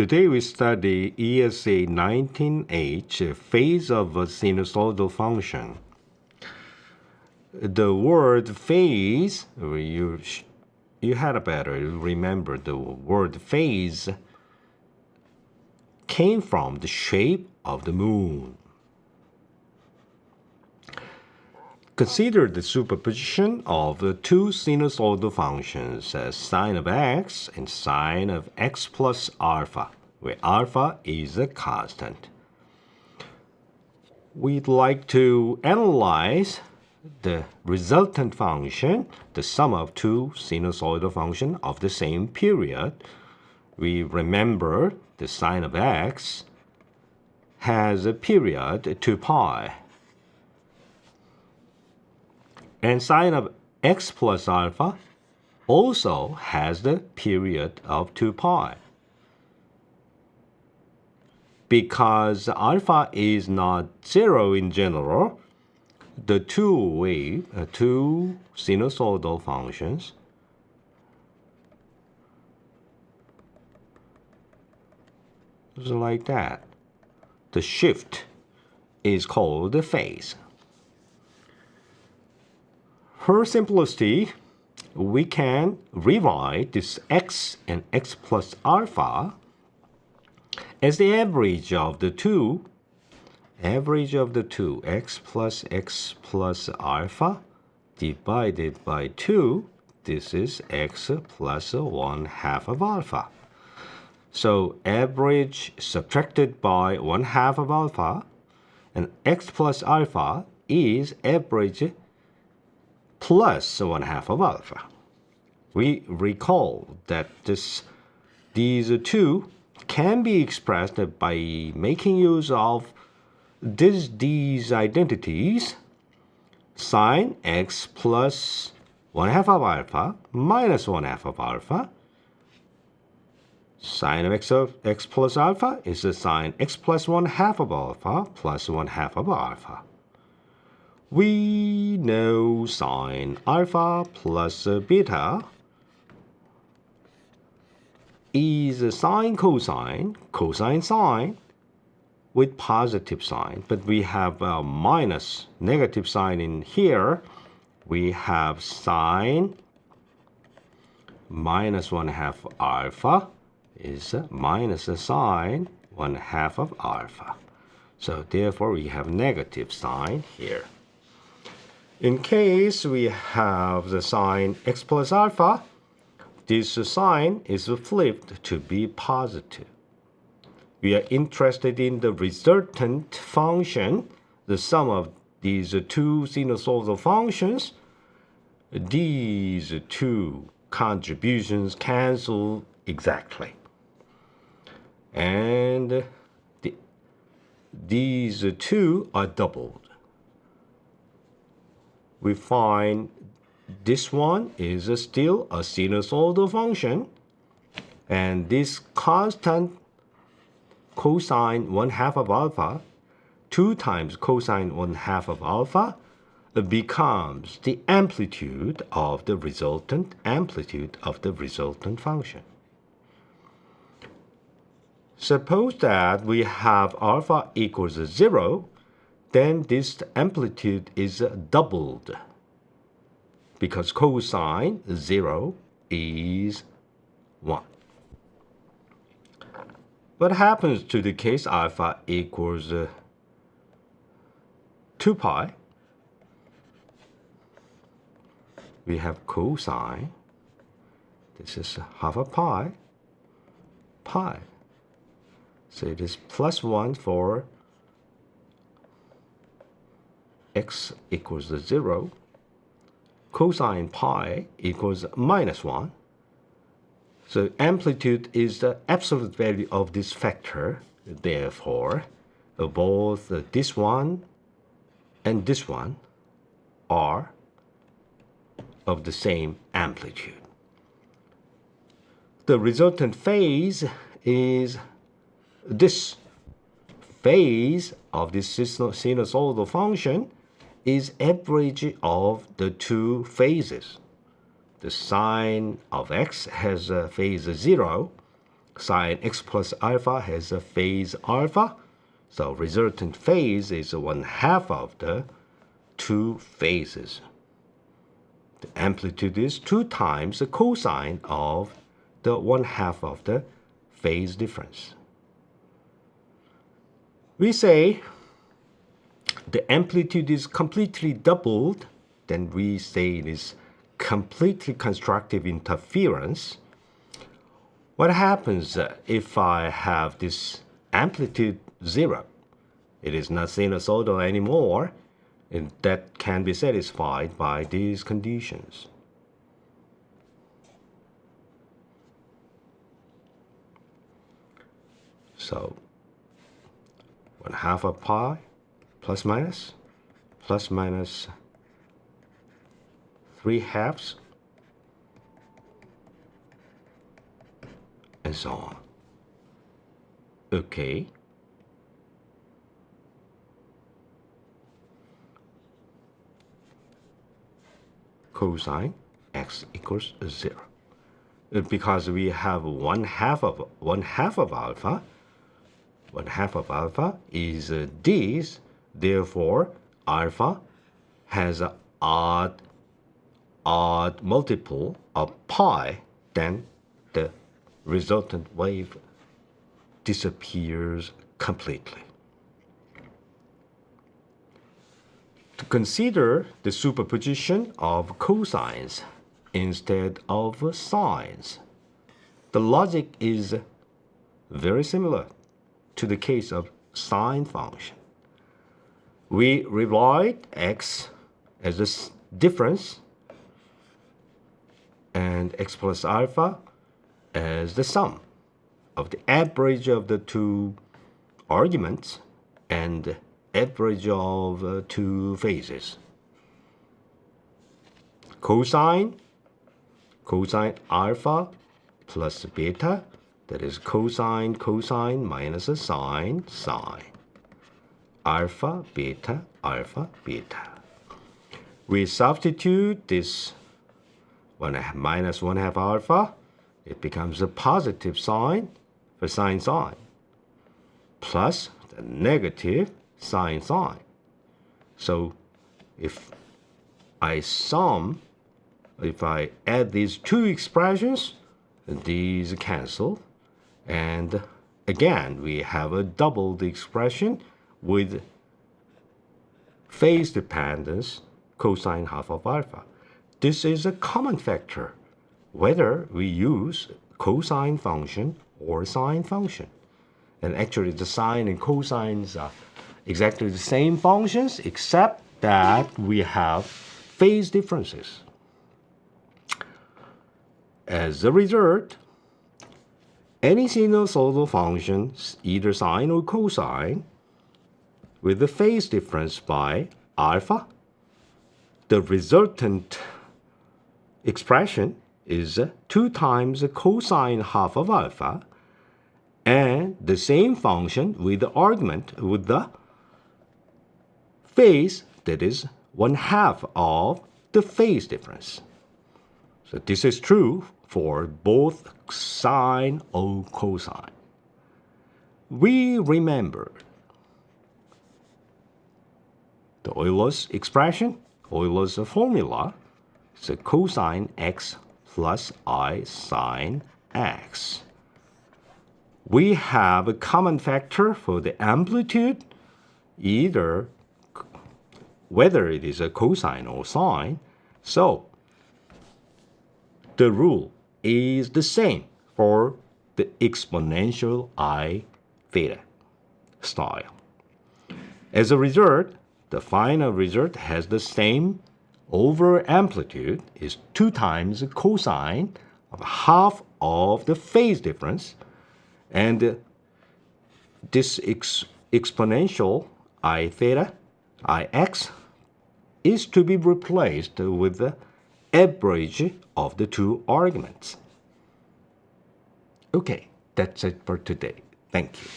Today we study ESA19H, phase of a sinusoidal function. The word phase, you had better remember the word phase came from the shape of the moon. Consider the superposition of the two sinusoidal functions as sine of x and sine of x plus alpha, where alpha is a constant. We'd like to analyze the resultant function, the sum of two sinusoidal functions of the same period. We remember the sine of x has a period 2 pi. And sine of x plus alpha also has the period of 2 pi. Because alpha is not 0 in general, the two sinusoidal functions is like that. The shift is called the phase. For simplicity, we can rewrite this x and x plus alpha as the average of the two, x plus alpha divided by 2. This is x plus 1/2 of alpha. So average subtracted by 1/2 of alpha, and x plus alpha is average plus 1/2 of alpha. We recall that these two can be expressed by making use of these identities: sine x plus 1/2 of alpha minus 1/2 of alpha. Sine of x plus alpha is the sine x plus 1/2 of alpha plus 1/2 of alpha. We know sine alpha plus beta is sine cosine, cosine sine with positive sign, but we have a minus negative sign in here. We have sine minus 1/2 alpha is minus a sine 1/2 of alpha. So therefore we have negative sign here. In case we have the sine x plus alpha, this sign is flipped to be positive. We are interested in the resultant function, the sum of these two sinusoidal functions. These two contributions cancel exactly. And these two are doubled. We find this one is still a sinusoidal function, and this constant cosine 1/2 of alpha, 2 times cosine 1/2 of alpha, becomes the amplitude of the resultant function. Suppose that we have alpha equals 0, then this amplitude is doubled, because cosine 0 is 1. What happens to the case alpha equals 2 pi? We have cosine. This is 1/2 of pi. So it is plus 1 for x equals 0. Cosine pi equals minus 1. So amplitude is the absolute value of this factor. Therefore, both this one and this one are of the same amplitude. The resultant phase is this phase of this sinusoidal function is average of the two phases. The sine of x has a phase 0, Sine x plus alpha has a phase alpha, so resultant phase is 1/2 of the two phases. The amplitude is 2 times the cosine of the 1/2 of the phase difference. We say the amplitude is completely doubled, then we say it is completely constructive interference. What happens if I have this amplitude 0? It is not sinusoidal anymore, and that can be satisfied by these conditions. So 1/2 of pi plus minus 3/2, and so on. Okay. Cosine x equals 0. Because we have 1/2 of alpha. 1/2 of alpha is this. Therefore, alpha has an odd multiple of pi, then the resultant wave disappears completely. To consider the superposition of cosines instead of sines, the logic is very similar to the case of sine function. We rewrite x as a difference and x plus alpha as the sum of the average of the two arguments and average of two phases. Cosine alpha plus beta, that is cosine minus a sine. Alpha, beta. We substitute this minus 1/2 alpha. It becomes a positive sign for sine, plus the negative sine. So if I add these two expressions, these cancel. And again, we have a doubled expression with phase dependence, cosine half of alpha. This is a common factor, whether we use cosine function or sine function. And actually, the sine and cosines are exactly the same functions, except that we have phase differences. As a result, any sinusoidal function, either sine or cosine, with the phase difference by alpha, the resultant expression is 2 times the cosine half of alpha, and the same function with the argument with the phase that is 1/2 of the phase difference. So this is true for both sine or cosine. We remember the Euler's expression, Euler's formula, is a cosine x plus I sine x. We have a common factor for the amplitude, whether it is a cosine or sine. So the rule is the same for the exponential I theta style. As a result, the final result has the same over amplitude is 2 times the cosine of half of the phase difference, and this exponential I theta, Ix, is to be replaced with the average of the two arguments. Okay, that's it for today. Thank you.